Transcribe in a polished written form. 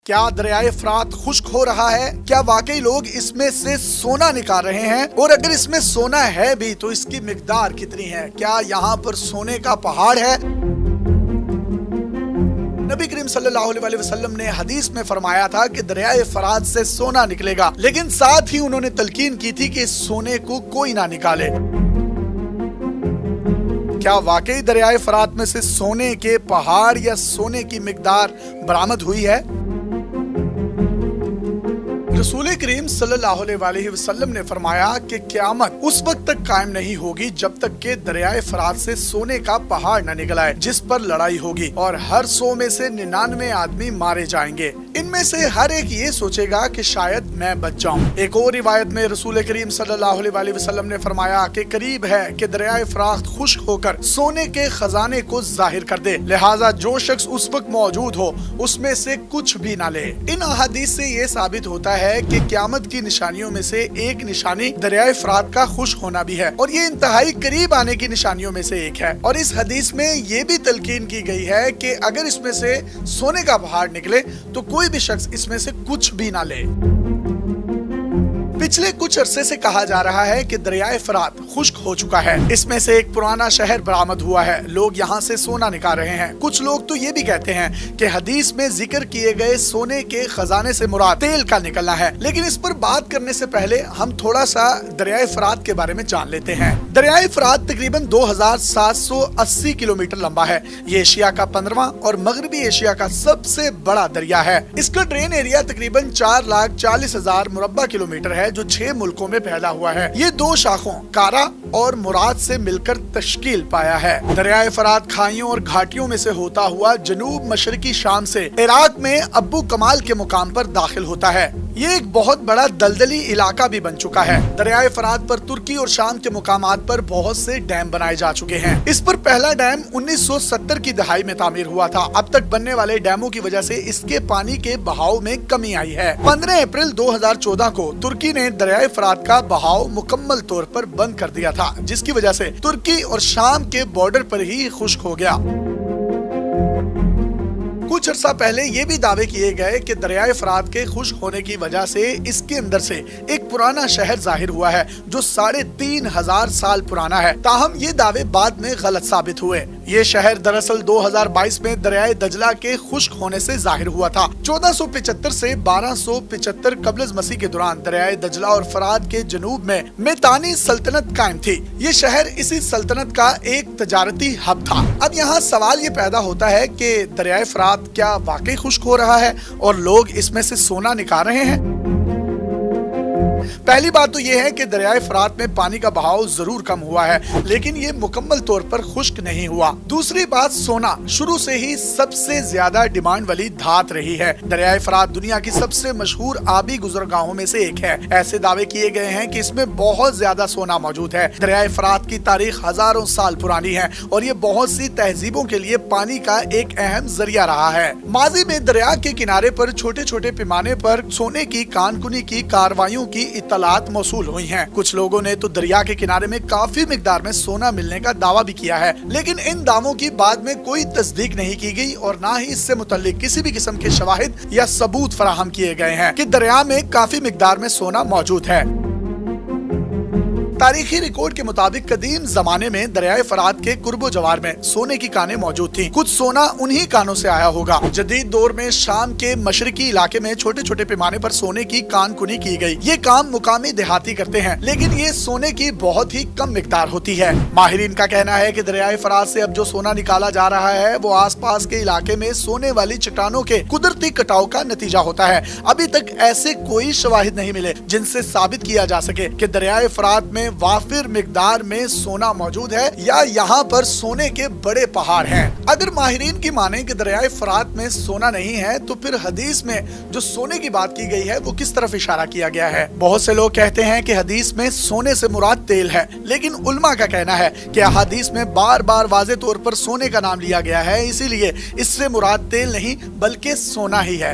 کیا دریائے فرات خشک ہو رہا ہے؟ کیا واقعی لوگ اس میں سے سونا نکال رہے ہیں؟ اور اگر اس میں سونا ہے بھی تو اس کی مقدار کتنی ہے؟ کیا یہاں پر سونے کا پہاڑ ہے؟ نبی کریم صلی اللہ علیہ وسلم نے حدیث میں فرمایا تھا کہ دریائے فرات سے سونا نکلے گا، لیکن ساتھ ہی انہوں نے تلقین کی تھی کہ اس سونے کو کوئی نہ نکالے۔ کیا واقعی دریائے فرات میں سے سونے کے پہاڑ یا سونے کی مقدار برآمد ہوئی ہے؟ رسول کریم صلی اللہ علیہ وسلم نے فرمایا کہ قیامت اس وقت تک قائم نہیں ہوگی جب تک کہ دریائے فرات سے سونے کا پہاڑ نہ نکل آئے جس پر لڑائی ہوگی اور ہر 100 میں سے 99 آدمی مارے جائیں گے۔ ان میں سے ہر ایک یہ سوچے گا کہ شاید میں بچ جاؤں۔ ایک اور روایت میں رسول کریم صلی اللہ علیہ وسلم نے فرمایا کہ قریب ہے کہ دریائے فرات خشک ہو کر سونے کے خزانے کو ظاہر کر دے، لہٰذا جو شخص اس وقت موجود ہو اس میں سے کچھ بھی نہ لے۔ ان احادیث سے یہ ثابت ہوتا ہے کہ قیامت کی نشانیوں میں سے ایک نشانی دریائے فرات کا خشک ہونا بھی ہے، اور یہ انتہائی قریب آنے کی نشانیوں میں سے ایک ہے۔ اور اس حدیث میں یہ بھی تلقین کی گئی ہے کہ اگر اس میں سے سونے کا پہاڑ نکلے تو کوئی بھی شخص اس میں سے کچھ بھی نہ لے۔ پچھلے کچھ عرصے سے کہا جا رہا ہے کہ دریائے فرات خشک ہو چکا ہے۔ اس میں سے ایک پرانا شہر برآمد ہوا ہے، لوگ یہاں سے سونا نکال رہے ہیں۔ کچھ لوگ تو یہ بھی کہتے ہیں کہ حدیث میں ذکر کیے گئے سونے کے خزانے سے مراد تیل کا نکلنا ہے، لیکن اس پر بات کرنے سے پہلے ہم تھوڑا سا دریائے فرات کے بارے میں جان لیتے ہیں۔ دریائے فرات تقریباً 2780 کلومیٹر لمبا ہے۔ یہ ایشیا کا 15واں اور مغربی ایشیا کا سب سے بڑا دریا ہے۔ اس کا ڈرین ایریا تقریباً 4,40,000 مربع کلومیٹر ہے جو 6 ملکوں میں پھیلا ہوا ہے۔ یہ 2 شاخوں کارا اور مراد سے مل کر تشکیل پایا ہے۔ دریائے فرات کھائیوں اور گھاٹیوں میں سے ہوتا ہوا جنوب مشرقی شام سے عراق میں ابو کمال کے مقام پر داخل ہوتا ہے۔ یہ ایک بہت بڑا دلدلی علاقہ بھی بن چکا ہے۔ دریائے فرات پر ترکی اور شام کے مقامات پر بہت سے ڈیم بنائے جا چکے ہیں۔ اس پر پہلا ڈیم 1970 کی دہائی میں تعمیر ہوا تھا۔ اب تک بننے والے ڈیموں کی وجہ سے اس کے پانی کے بہاؤ میں کمی آئی ہے۔ 15 اپریل 2014 کو ترکی نے دریائے فرات کا بہاؤ مکمل طور پر بند کر دیا تھا، جس کی وجہ سے ترکی اور شام کے بارڈر پر ہی خشک ہو گیا۔ کچھ عرصہ پہلے یہ بھی دعوے کیے گئے کہ دریائے فرات کے خشک ہونے کی وجہ سے اس کے اندر سے ایک پرانا شہر ظاہر ہوا ہے جو 3500 سال پرانا ہے، تاہم یہ دعوے بعد میں غلط ثابت ہوئے۔ یہ شہر دراصل 2022 میں دریائے دجلہ کے خشک ہونے سے ظاہر ہوا تھا۔ 1475 سے 1275 قبل از مسیح کے دوران دریائے دجلہ اور فرات کے جنوب میں میتانی سلطنت قائم تھی۔ یہ شہر اسی سلطنت کا ایک تجارتی ہب تھا۔ اب یہاں سوال یہ پیدا ہوتا ہے کہ دریائے فرات کیا واقعی خشک ہو رہا ہے اور لوگ اس میں سے سونا نکال رہے ہیں؟ پہلی بات تو یہ ہے کہ دریائے فرات میں پانی کا بہاؤ ضرور کم ہوا ہے، لیکن یہ مکمل طور پر خشک نہیں ہوا۔ دوسری بات، سونا شروع سے ہی سب سے زیادہ ڈیمانڈ والی دھات رہی ہے۔ دریائے فرات دنیا کی سب سے مشہور آبی گزرگاہوں میں سے ایک ہے۔ ایسے دعوے کیے گئے ہیں کہ اس میں بہت زیادہ سونا موجود ہے۔ دریائے فرات کی تاریخ ہزاروں سال پرانی ہے اور یہ بہت سی تہذیبوں کے لیے پانی کا ایک اہم ذریعہ رہا ہے۔ ماضی میں دریا کے کنارے پر چھوٹے چھوٹے پیمانے پر سونے کی کان کنی کی کارروائیوں کی اطلاعات موصول ہوئی ہیں۔ کچھ لوگوں نے تو دریا کے کنارے میں کافی مقدار میں سونا ملنے کا دعویٰ بھی کیا ہے، لیکن ان دعووں کی بعد میں کوئی تصدیق نہیں کی گئی اور نہ ہی اس سے متعلق کسی بھی قسم کے شواہد یا ثبوت فراہم کیے گئے ہیں کہ دریا میں کافی مقدار میں سونا موجود ہے۔ تاریخی ریکارڈ کے مطابق قدیم زمانے میں دریائے فرات کے قرب و جوار میں سونے کی کانیں موجود تھیں۔ کچھ سونا انہی کانوں سے آیا ہوگا۔ جدید دور میں شام کے مشرقی علاقے میں چھوٹے چھوٹے پیمانے پر سونے کی کان کنی کی گئی۔ یہ کام مقامی دیہاتی کرتے ہیں، لیکن یہ سونے کی بہت ہی کم مقدار ہوتی ہے۔ ماہرین کا کہنا ہے کہ دریائے فرات سے اب جو سونا نکالا جا رہا ہے وہ آس پاس کے علاقے میں سونے والی چٹانوں کے قدرتی کٹاؤ کا نتیجہ ہوتا ہے۔ ابھی تک ایسے کوئی شواہد نہیں ملے جن سے ثابت کیا جا سکے کہ دریائے فرات میں وافر مقدار میں سونا موجود ہے یا یہاں پر سونے کے بڑے پہاڑ ہیں۔ اگر ماہرین کی مانیں کہ دریائے فرات میں سونا نہیں ہے تو پھر حدیث میں جو سونے کی بات کی گئی ہے وہ کس طرف اشارہ کیا گیا ہے؟ بہت سے لوگ کہتے ہیں کہ حدیث میں سونے سے مراد تیل ہے، لیکن علماء کا کہنا ہے کہ حدیث میں بار بار واضح طور پر سونے کا نام لیا گیا ہے، اسی لیے اس سے مراد تیل نہیں بلکہ سونا ہی ہے۔